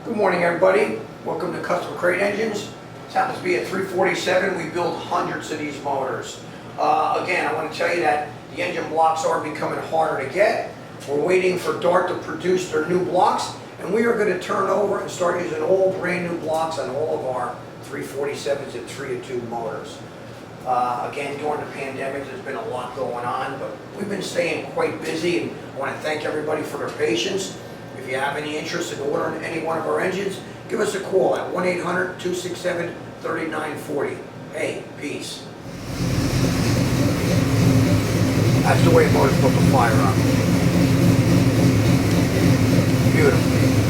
Good morning, everybody. Welcome to Custom Crate Engines. This happens to be a 347. We build hundreds of these motors. Again, I want to tell you that the engine blocks are becoming harder to get. We're waiting for Dart to produce their new blocks, and we are going to turn over and start using all brand new blocks on all of our 347s and 302 motors. Again, during the pandemic, there's been a lot going on, but we've been staying quite busy, and I want to thank everybody for their patience. If you have any interest in ordering any one of our engines, give us a call at 1-800-267-3940. Hey, peace. That's the way motors put the fire on. Beautiful.